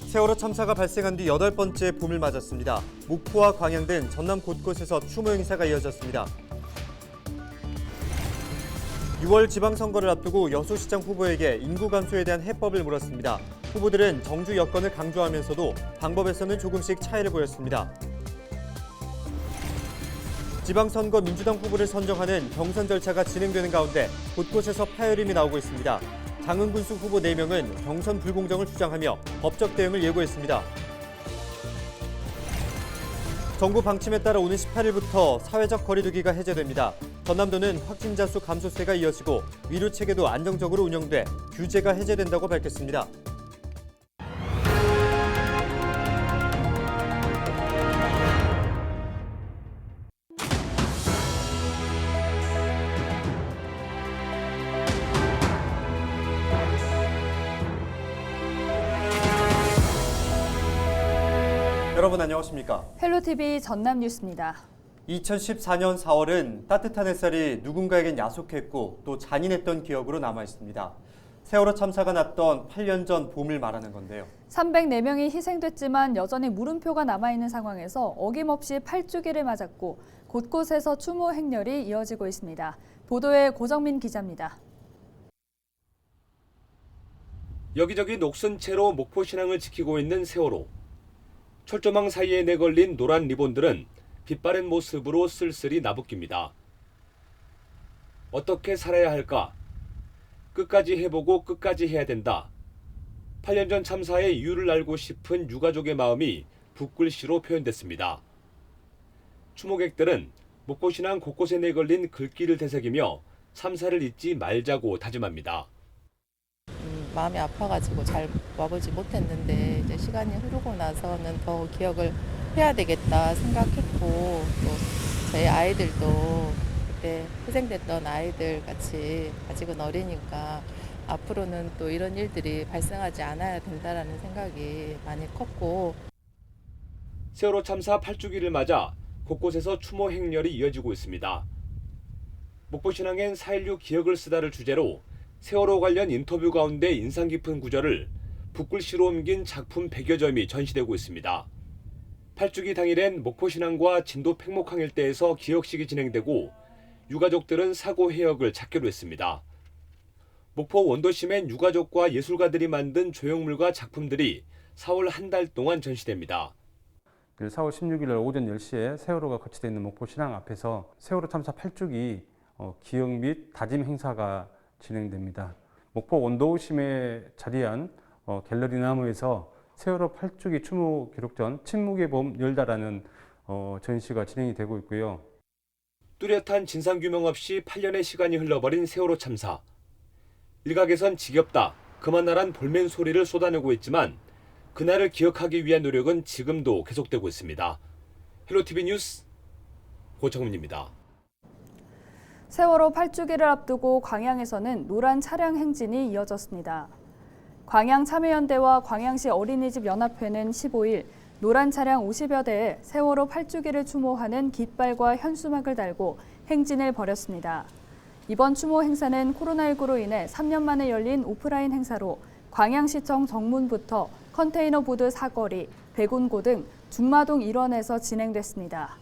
세월호 참사가 발생한 뒤 8번째 봄을 맞았습니다. 목포와 광양 등 전남 곳곳에서 추모 행사가 이어졌습니다. 6월 지방선거를 앞두고 여수시장 후보에게 인구 감소에 대한 해법을 물었습니다. 후보들은 정주 여건을 강조하면서도 방법에서는 조금씩 차이를 보였습니다. 지방선거 민주당 후보를 선정하는 경선 절차가 진행되는 가운데 곳곳에서 파열음이 나오고 있습니다. 장흥군수 후보 4명은 경선 불공정을 주장하며 법적 대응을 예고했습니다. 정부 방침에 따라 오는 18일부터 사회적 거리두기가 해제됩니다. 전남도는 확진자 수 감소세가 이어지고 의료 체계도 안정적으로 운영돼 규제가 해제된다고 밝혔습니다. 여러분 안녕하십니까? 헬로티비 전남 뉴스입니다. 2014년 4월은 따뜻한 햇살이 누군가에겐 야속했고 또 잔인했던 기억으로 남아있습니다. 세월호 참사가 났던 8년 전 봄을 말하는 건데요. 304명이 희생됐지만 여전히 물음표가 남아있는 상황에서 어김없이 8주기를 맞았고 곳곳에서 추모 행렬이 이어지고 있습니다. 보도에 고정민 기자입니다. 여기저기 녹슨 채로 목포 신항을 지키고 있는 세월호. 철조망 사이에 내걸린 노란 리본들은 빛바랜 모습으로 쓸쓸히 나부낍니다. 어떻게 살아야 할까? 끝까지 해보고 끝까지 해야 된다. 8년 전 참사의 이유를 알고 싶은 유가족의 마음이 붓글씨로 표현됐습니다. 추모객들은 목포신항 곳곳에 내걸린 글귀를 되새기며 참사를 잊지 말자고 다짐합니다. 마음이 아파가지고 잘 와보지 못했는데 이제 시간이 흐르고 나서는 더 기억을 해야 되겠다 생각했고 또 저희 아이들도 그때 희생됐던 아이들 같이 아직은 어리니까 앞으로는 또 이런 일들이 발생하지 않아야 된다라는 생각이 많이 컸고 세월호 참사 8주기를 맞아 곳곳에서 추모 행렬이 이어지고 있습니다. 목포신항엔 4.16 기억을 쓰다를 주제로 세월호 관련 인터뷰 가운데 인상 깊은 구절을 붓글씨로 옮긴 작품 100여 점이 전시되고 있습니다. 8주기 당일엔 목포신항과 진도 팽목항 일대에서 기억식이 진행되고 유가족들은 사고 해역을 찾기로 했습니다. 목포 원도심엔 유가족과 예술가들이 만든 조형물과 작품들이 4월 한 달 동안 전시됩니다. 4월 16일 오전 10시에 세월호가 거치되어 있는 목포신항 앞에서 세월호 참사 8주기 기억 및 다짐 행사가 진행됩니다. 목포 원도심에 자리한 갤러리 나무에서 세월호 8주기 추모 기록전 침묵의 봄 열다라는 전시가 진행이 되고 있고요. 뚜렷한 진상규명 없이 8년의 시간이 흘러버린 세월호 참사. 일각에선 지겹다, 그만하란 볼멘 소리를 쏟아내고 있지만 그날을 기억하기 위한 노력은 지금도 계속되고 있습니다. 헬로티비 뉴스 고정민입니다. 세월호 8주기를 앞두고 광양에서는 노란 차량 행진이 이어졌습니다. 광양참여연대와 광양시 어린이집 연합회는 15일 노란 차량 50여 대에 세월호 8주기를 추모하는 깃발과 현수막을 달고 행진을 벌였습니다. 이번 추모 행사는 코로나19로 인해 3년 만에 열린 오프라인 행사로 광양시청 정문부터 컨테이너 보드 사거리, 백운고 등 중마동 일원에서 진행됐습니다.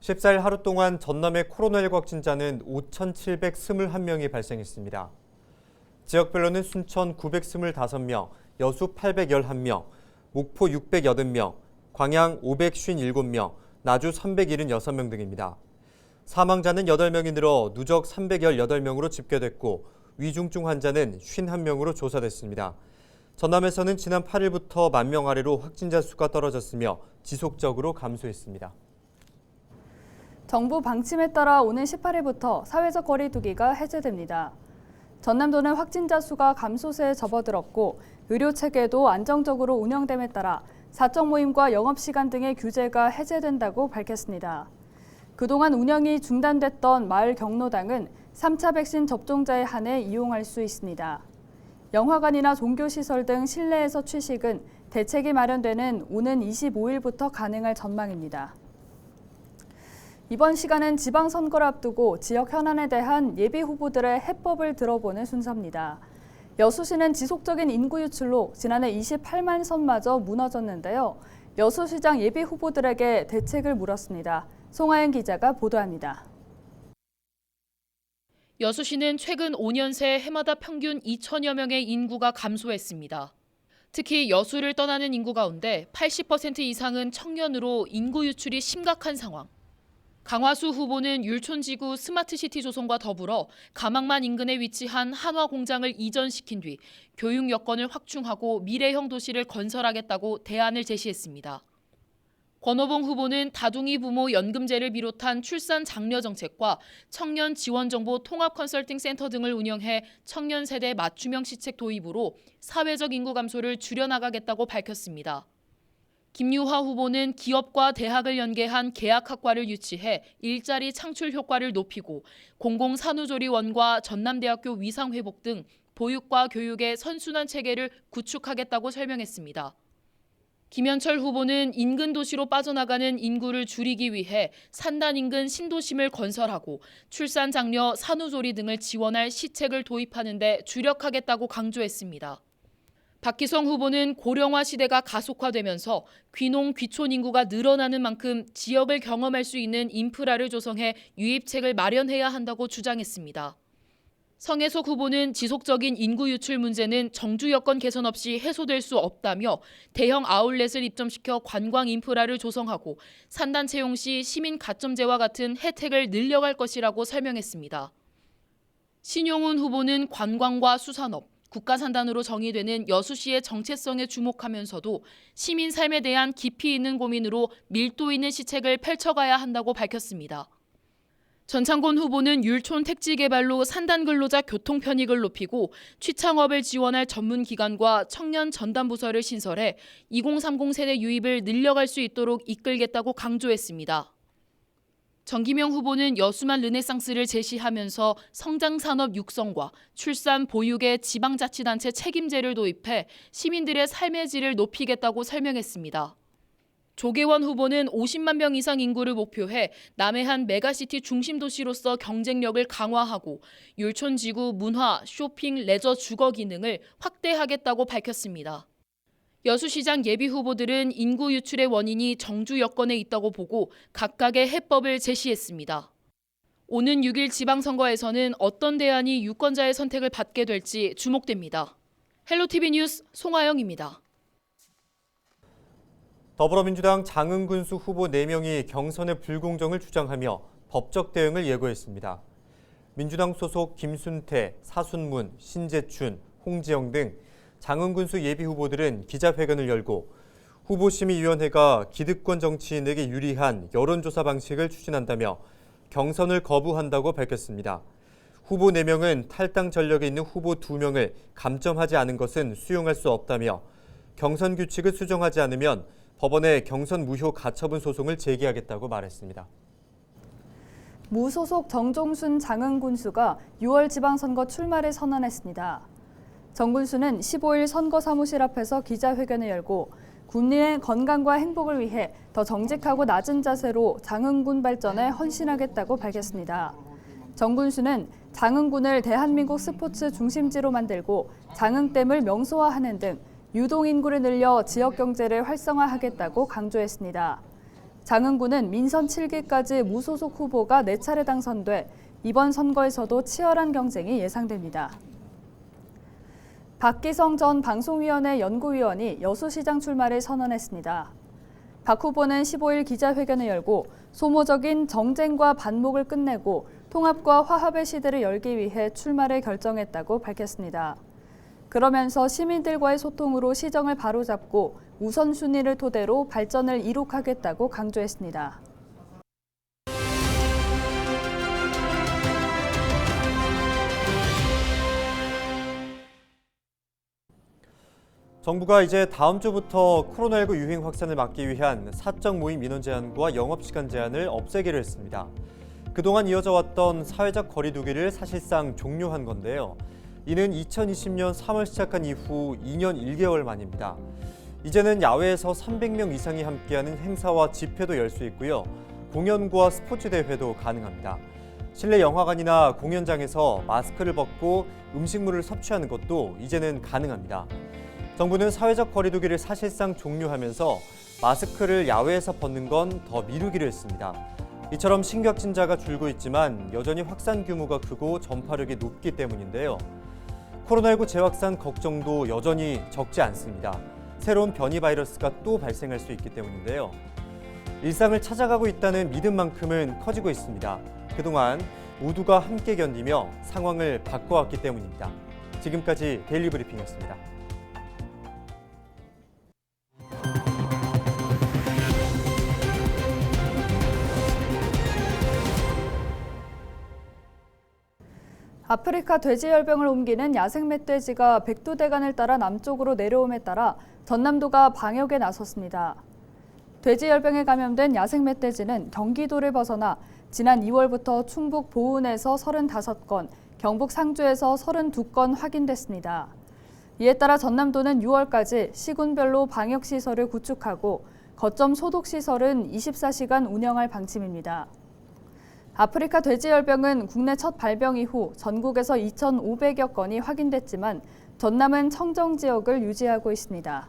14일 하루 동안 전남의 코로나19 확진자는 5,721명이 발생했습니다. 지역별로는 순천 925명, 여수 811명, 목포 680명, 광양 557명, 나주 376명 등입니다. 사망자는 8명이 늘어 누적 318명으로 집계됐고 위중증 환자는 51명으로 조사됐습니다. 전남에서는 지난 8일부터 10,000명 아래로 확진자 수가 떨어졌으며 지속적으로 감소했습니다. 정부 방침에 따라 오는 18일부터 사회적 거리두기가 해제됩니다. 전남도는 확진자 수가 감소세에 접어들었고 의료 체계도 안정적으로 운영됨에 따라 사적 모임과 영업시간 등의 규제가 해제된다고 밝혔습니다. 그동안 운영이 중단됐던 마을 경로당은 3차 백신 접종자에 한해 이용할 수 있습니다. 영화관이나 종교시설 등 실내에서 취식은 대책이 마련되는 오는 25일부터 가능할 전망입니다. 이번 시간은 지방선거를 앞두고 지역 현안에 대한 예비 후보들의 해법을 들어보는 순서입니다. 여수시는 지속적인 인구 유출로 지난해 28만 선마저 무너졌는데요. 여수시장 예비 후보들에게 대책을 물었습니다. 송하연 기자가 보도합니다. 여수시는 최근 5년 새 해마다 평균 2천여 명의 인구가 감소했습니다. 특히 여수를 떠나는 인구 가운데 80% 이상은 청년으로 인구 유출이 심각한 상황. 강화수 후보는 율촌지구 스마트시티 조성과 더불어 가망만 인근에 위치한 한화 공장을 이전시킨 뒤 교육 여건을 확충하고 미래형 도시를 건설하겠다고 대안을 제시했습니다. 권오봉 후보는 다둥이 부모 연금제를 비롯한 출산 장려 정책과 청년 지원 정보 통합 컨설팅 센터 등을 운영해 청년 세대 맞춤형 시책 도입으로 사회적 인구 감소를 줄여나가겠다고 밝혔습니다. 김유화 후보는 기업과 대학을 연계한 계약학과를 유치해 일자리 창출 효과를 높이고 공공산후조리원과 전남대학교 위상회복 등 보육과 교육의 선순환 체계를 구축하겠다고 설명했습니다. 김현철 후보는 인근 도시로 빠져나가는 인구를 줄이기 위해 산단 인근 신도심을 건설하고 출산 장려, 산후조리 등을 지원할 시책을 도입하는 데 주력하겠다고 강조했습니다. 박기성 후보는 고령화 시대가 가속화되면서 귀농, 귀촌 인구가 늘어나는 만큼 지역을 경험할 수 있는 인프라를 조성해 유입책을 마련해야 한다고 주장했습니다. 성혜석 후보는 지속적인 인구 유출 문제는 정주 여건 개선 없이 해소될 수 없다며 대형 아울렛을 입점시켜 관광 인프라를 조성하고 산단 채용 시 시민 가점제와 같은 혜택을 늘려갈 것이라고 설명했습니다. 신용훈 후보는 관광과 수산업, 국가산단으로 정의되는 여수시의 정체성에 주목하면서도 시민 삶에 대한 깊이 있는 고민으로 밀도 있는 시책을 펼쳐가야 한다고 밝혔습니다. 전창곤 후보는 율촌 택지 개발로 산단 근로자 교통 편익을 높이고 취창업을 지원할 전문기관과 청년 전담부서를 신설해 2030 세대 유입을 늘려갈 수 있도록 이끌겠다고 강조했습니다. 정기명 후보는 여수만 르네상스를 제시하면서 성장산업 육성과 출산 보육의 지방자치단체 책임제를 도입해 시민들의 삶의 질을 높이겠다고 설명했습니다. 조계원 후보는 50만 명 이상 인구를 목표해 남해안 메가시티 중심 도시로서 경쟁력을 강화하고 율촌지구 문화, 쇼핑, 레저 주거 기능을 확대하겠다고 밝혔습니다. 여수시장 예비 후보들은 인구 유출의 원인이 정주 여건에 있다고 보고 각각의 해법을 제시했습니다. 오는 6일 지방선거에서는 어떤 대안이 유권자의 선택을 받게 될지 주목됩니다. 헬로티비 뉴스 송하영입니다. 더불어민주당 장흥군수 후보 4명이 경선의 불공정을 주장하며 법적 대응을 예고했습니다. 민주당 소속 김순태, 사순문, 신재춘, 홍지영 등 장흥군수 예비 후보들은 기자회견을 열고 후보심의위원회가 기득권 정치인에게 유리한 여론조사 방식을 추진한다며 경선을 거부한다고 밝혔습니다. 후보 4명은 탈당 전력에 있는 후보 2명을 감점하지 않은 것은 수용할 수 없다며 경선 규칙을 수정하지 않으면 법원에 경선 무효 가처분 소송을 제기하겠다고 말했습니다. 무소속 정종순 장흥군수가 6월 지방선거 출마를 선언했습니다. 정 군수는 15일 선거 사무실 앞에서 기자회견을 열고 국민의 건강과 행복을 위해 더 정직하고 낮은 자세로 장흥군 발전에 헌신하겠다고 밝혔습니다. 정 군수는 장흥군을 대한민국 스포츠 중심지로 만들고 장흥댐을 명소화하는 등 유동인구를 늘려 지역경제를 활성화하겠다고 강조했습니다. 장흥군은 민선 7기까지 무소속 후보가 4차례 당선돼 이번 선거에서도 치열한 경쟁이 예상됩니다. 박기성 전 방송위원회 연구위원이 여수시장 출마를 선언했습니다. 박 후보는 15일 기자회견을 열고 소모적인 정쟁과 반목을 끝내고 통합과 화합의 시대를 열기 위해 출마를 결정했다고 밝혔습니다. 그러면서 시민들과의 소통으로 시정을 바로잡고 우선순위를 토대로 발전을 이룩하겠다고 강조했습니다. 정부가 이제 다음 주부터 코로나19 유행 확산을 막기 위한 사적 모임 인원 제한과 영업시간 제한을 없애기로 했습니다. 그동안 이어져 왔던 사회적 거리 두기를 사실상 종료한 건데요. 이는 2020년 3월 시작한 이후 2년 1개월 만입니다. 이제는 야외에서 300명 이상이 함께하는 행사와 집회도 열 수 있고요. 공연과 스포츠 대회도 가능합니다. 실내 영화관이나 공연장에서 마스크를 벗고 음식물을 섭취하는 것도 이제는 가능합니다. 정부는 사회적 거리두기를 사실상 종료하면서 마스크를 야외에서 벗는 건 더 미루기로 했습니다. 이처럼 신규 확진자가 줄고 있지만 여전히 확산 규모가 크고 전파력이 높기 때문인데요. 코로나19 재확산 걱정도 여전히 적지 않습니다. 새로운 변이 바이러스가 또 발생할 수 있기 때문인데요. 일상을 찾아가고 있다는 믿음만큼은 커지고 있습니다. 그동안 모두가 함께 견디며 상황을 바꿔왔기 때문입니다. 지금까지 데일리 브리핑이었습니다. 아프리카 돼지열병을 옮기는 야생 멧돼지가 백두대간을 따라 남쪽으로 내려옴에 따라 전남도가 방역에 나섰습니다. 돼지열병에 감염된 야생 멧돼지는 경기도를 벗어나 지난 2월부터 충북 보은에서 35건, 경북 상주에서 32건 확인됐습니다. 이에 따라 전남도는 6월까지 시군별로 방역시설을 구축하고 거점 소독시설은 24시간 운영할 방침입니다. 아프리카 돼지열병은 국내 첫 발병 이후 전국에서 2,500여 건이 확인됐지만 전남은 청정 지역을 유지하고 있습니다.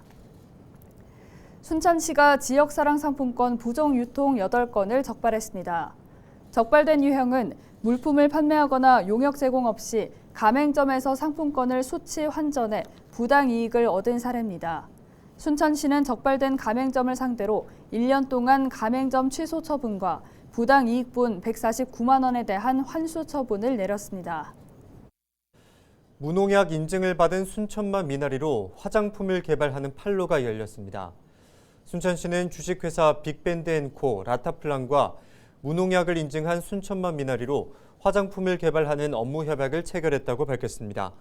순천시가 지역사랑 상품권 부정 유통 8건을 적발했습니다. 적발된 유형은 물품을 판매하거나 용역 제공 없이 가맹점에서 상품권을 수치 환전해 부당 이익을 얻은 사례입니다. 순천시는 적발된 가맹점을 상대로 1년 동안 가맹점 취소 처분과 부당 이익분 149만 원에 대한 환수 처분을 내렸습니다. 무농약 인증을 받은 순천만 미나리로 화장품을 개발하는 판로가 열렸습니다. 순천시는 주식회사 빅밴드앤코 라타플란과 무농약을 인증한 순천만 미나리로 화장품을 개발하는 업무 협약을 체결했다고 밝혔습니다.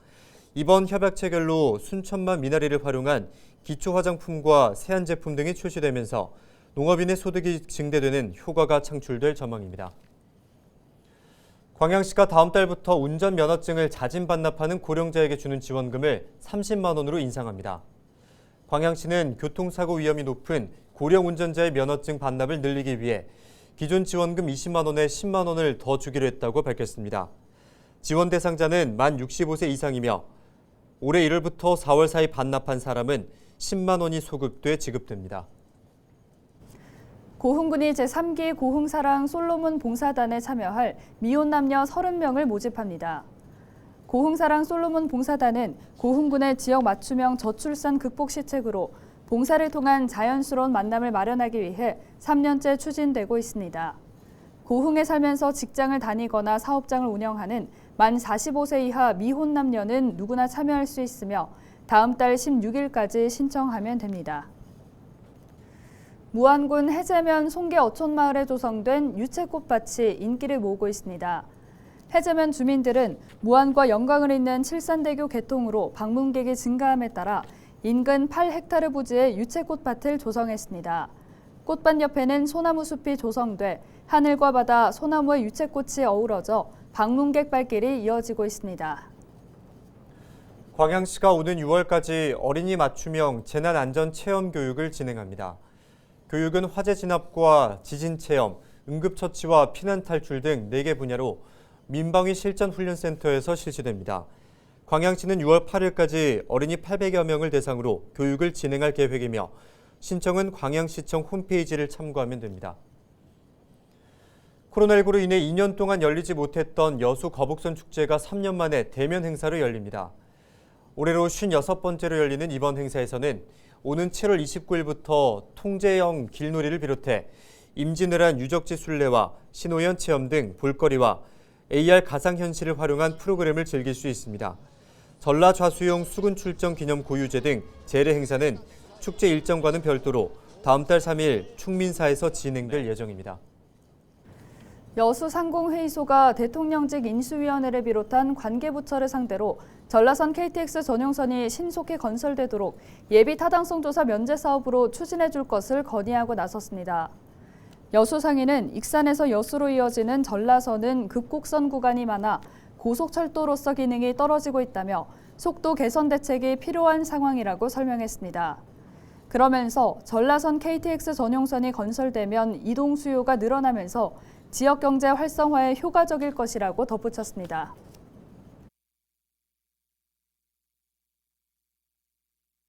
이번 협약 체결로 순천만 미나리를 활용한 기초 화장품과 세안 제품 등이 출시되면서 농업인의 소득이 증대되는 효과가 창출될 전망입니다. 광양시가 다음 달부터 운전면허증을 자진 반납하는 고령자에게 주는 지원금을 30만 원으로 인상합니다. 광양시는 교통사고 위험이 높은 고령 운전자의 면허증 반납을 늘리기 위해 기존 지원금 20만 원에 10만 원을 더 주기로 했다고 밝혔습니다. 지원 대상자는 만 65세 이상이며 올해 1월부터 4월 사이 반납한 사람은 10만 원이 소급돼 지급됩니다. 고흥군이 제3기 고흥사랑 솔로몬 봉사단에 참여할 미혼 남녀 30명을 모집합니다. 고흥사랑 솔로몬 봉사단은 고흥군의 지역 맞춤형 저출산 극복 시책으로 봉사를 통한 자연스러운 만남을 마련하기 위해 3년째 추진되고 있습니다. 고흥에 살면서 직장을 다니거나 사업장을 운영하는 만 45세 이하 미혼 남녀는 누구나 참여할 수 있으며 다음 달 16일까지 신청하면 됩니다. 무안군 해제면 송계 어촌마을에 조성된 유채꽃밭이 인기를 모으고 있습니다. 해제면 주민들은 무안과 영광을 잇는 칠산대교 개통으로 방문객이 증가함에 따라 인근 8헥타르 부지에 유채꽃밭을 조성했습니다. 꽃밭 옆에는 소나무 숲이 조성돼 하늘과 바다, 소나무의 유채꽃이 어우러져 방문객 발길이 이어지고 있습니다. 광양시가 오는 6월까지 어린이 맞춤형 재난안전체험 교육을 진행합니다. 교육은 화재 진압과 지진 체험, 응급처치와 피난 탈출 등 4개 분야로 민방위 실전훈련센터에서 실시됩니다. 광양시는 6월 8일까지 어린이 800여 명을 대상으로 교육을 진행할 계획이며 신청은 광양시청 홈페이지를 참고하면 됩니다. 코로나19로 인해 2년 동안 열리지 못했던 여수 거북선 축제가 3년 만에 대면 행사로 열립니다. 올해로 56번째로 열리는 이번 행사에서는 오는 7월 29일부터 통제형 길놀이를 비롯해 임진왜란 유적지 순례와 신호연 체험 등 볼거리와 AR 가상현실을 활용한 프로그램을 즐길 수 있습니다. 전라좌수용 수군 출정 기념 고유제 등 재래 행사는 축제 일정과는 별도로 다음 달 3일 충민사에서 진행될 예정입니다. 여수 상공회의소가 대통령직 인수위원회를 비롯한 관계부처를 상대로 전라선 KTX 전용선이 신속히 건설되도록 예비 타당성 조사 면제 사업으로 추진해 줄 것을 건의하고 나섰습니다. 여수상인은 익산에서 여수로 이어지는 전라선은 급곡선 구간이 많아 고속철도로서 기능이 떨어지고 있다며 속도 개선 대책이 필요한 상황이라고 설명했습니다. 그러면서 전라선 KTX 전용선이 건설되면 이동 수요가 늘어나면서 지역 경제 활성화에 효과적일 것이라고 덧붙였습니다.